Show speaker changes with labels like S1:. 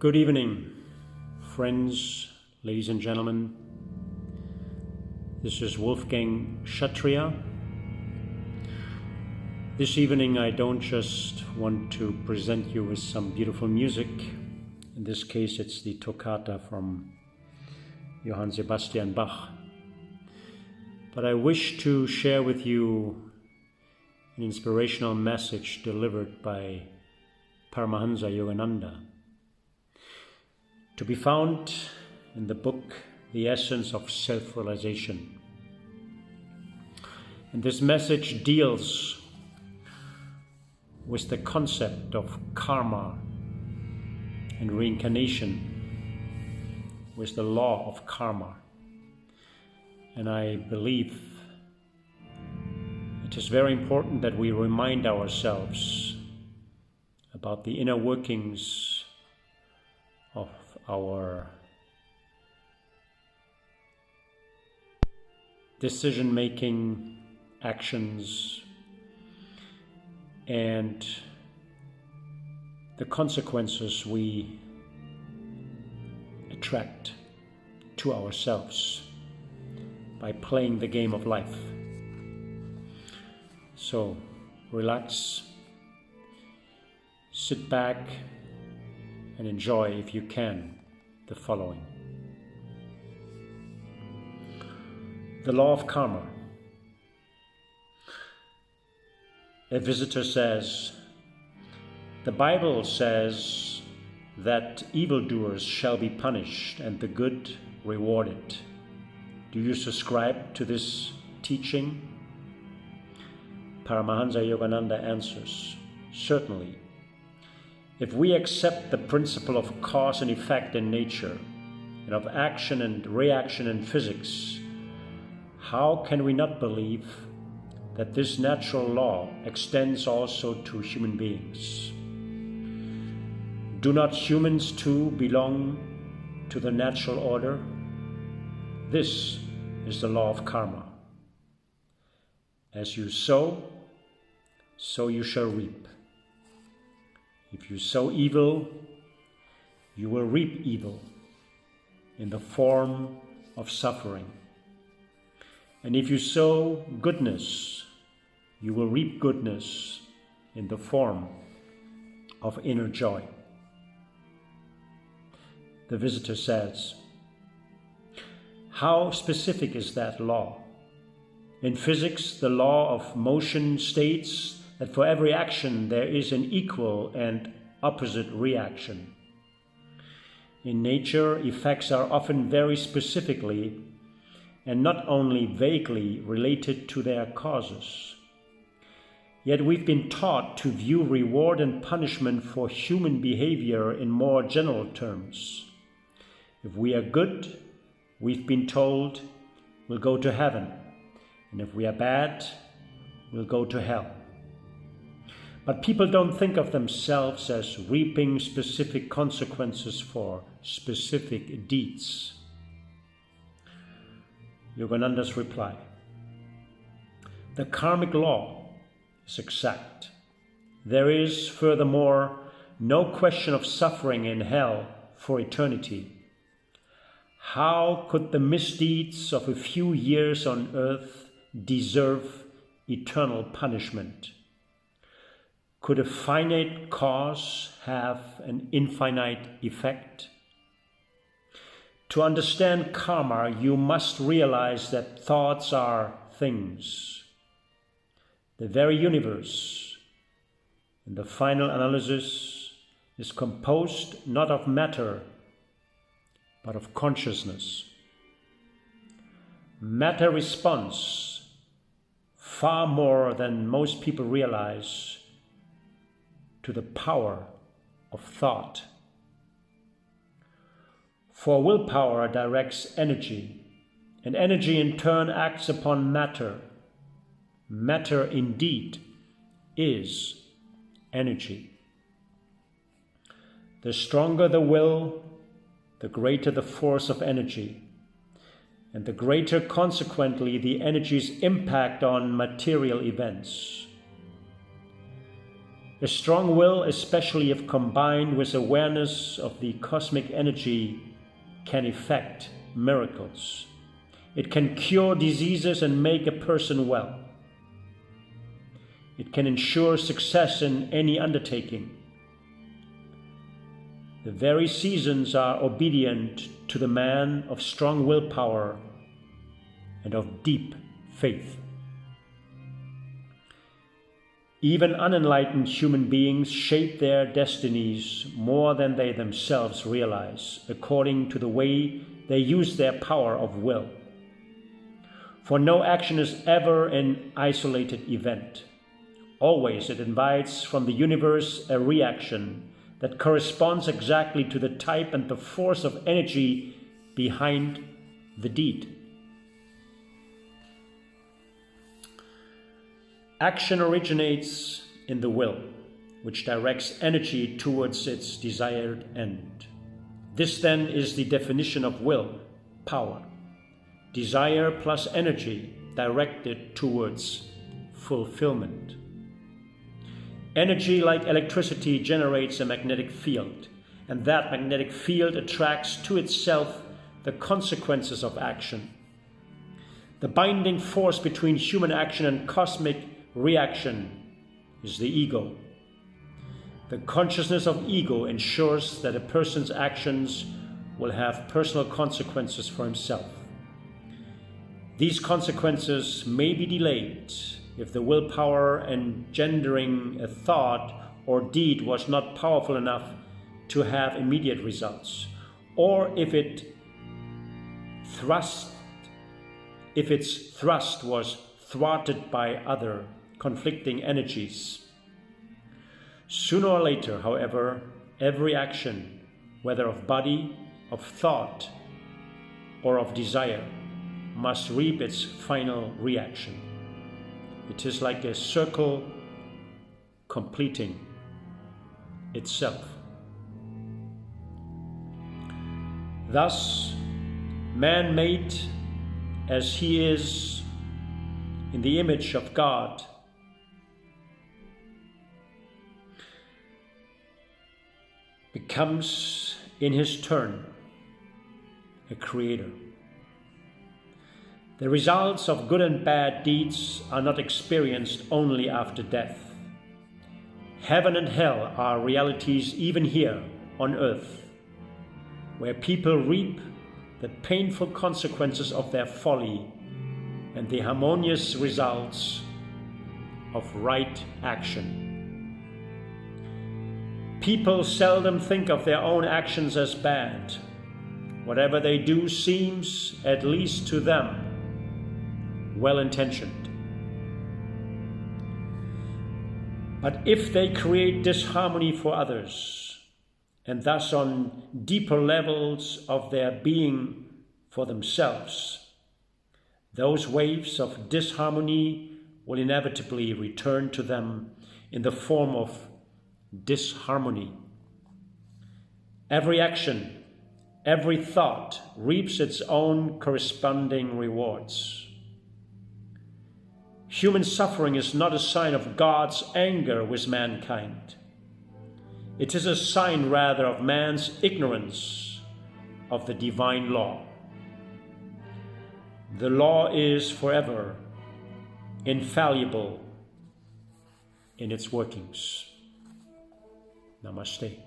S1: Good evening, friends, ladies and gentlemen. This is Wolfgang Kshatriya. This evening I don't just want to present you with some beautiful music. In this case it's the toccata from Johann Sebastian Bach. But I wish to share with you an inspirational message delivered by Paramahansa Yogananda, to be found in the book The Essence of Self-Realization. And this message deals with the concept of karma and reincarnation, with the law of karma. And I believe it is very important that we remind ourselves about the inner workings of our decision-making, actions, and the consequences we attract to ourselves by playing the game of life. So relax, sit back, and enjoy, if you can, the following. The law of karma. A visitor says, "The Bible says that evildoers shall be punished and the good rewarded. Do you subscribe to this teaching?" Paramahansa Yogananda answers, "Certainly. If we accept the principle of cause and effect in nature, and of action and reaction in physics, how can we not believe that this natural law extends also to human beings? Do not humans too belong to the natural order? This is the law of karma. As you sow, so you shall reap. If you sow evil, you will reap evil in the form of suffering. And if you sow goodness, you will reap goodness in the form of inner joy." The visitor says, "How specific is that law? In physics, the law of motion states that for every action there is an equal and opposite reaction. In nature, effects are often very specifically and not only vaguely related to their causes. Yet we've been taught to view reward and punishment for human behavior in more general terms. If we are good, we've been told, we'll go to heaven, and if we are bad, we'll go to hell. But people don't think of themselves as reaping specific consequences for specific deeds." Yogananda's reply: "The karmic law is exact. There is, furthermore, no question of suffering in hell for eternity. How could the misdeeds of a few years on earth deserve eternal punishment? Could a finite cause have an infinite effect? To understand karma, you must realize that thoughts are things. The very universe, in the final analysis, is composed not of matter, but of consciousness. Matter responds far more than most people realize to the power of thought. For willpower directs energy, and energy in turn acts upon matter. Matter indeed is energy. The stronger the will, the greater the force of energy, and the greater consequently the energy's impact on material events. A strong will, especially if combined with awareness of the cosmic energy, can effect miracles. It can cure diseases and make a person well. It can ensure success in any undertaking. The very seasons are obedient to the man of strong willpower and of deep faith. Even unenlightened human beings shape their destinies more than they themselves realize, according to the way they use their power of will. For no action is ever an isolated event. Always it invites from the universe a reaction that corresponds exactly to the type and the force of energy behind the deed. Action originates in the will, which directs energy towards its desired end. This then is the definition of will, power. Desire plus energy directed towards fulfillment. Energy, like electricity, generates a magnetic field, and that magnetic field attracts to itself the consequences of action. The binding force between human action and cosmic reaction is the ego. The consciousness of ego ensures that a person's actions will have personal consequences for himself. These consequences may be delayed if the willpower engendering a thought or deed was not powerful enough to have immediate results, or if its thrust was thwarted by other conflicting energies. Sooner or later, however, every action, whether of body, of thought, or of desire, must reap its final reaction. It is like a circle completing itself. Thus, man made as he is in the image of God becomes in his turn a creator. The results of good and bad deeds are not experienced only after death. Heaven and hell are realities even here on earth, where people reap the painful consequences of their folly and the harmonious results of right action. People seldom think of their own actions as bad. Whatever they do seems, at least to them, well-intentioned. But if they create disharmony for others, and thus on deeper levels of their being for themselves, those waves of disharmony will inevitably return to them in the form of disharmony. Every action, every thought reaps its own corresponding rewards. Human suffering is not a sign of God's anger with mankind. It is a sign rather of man's ignorance of the divine law. The law is forever infallible in its workings. Namaste.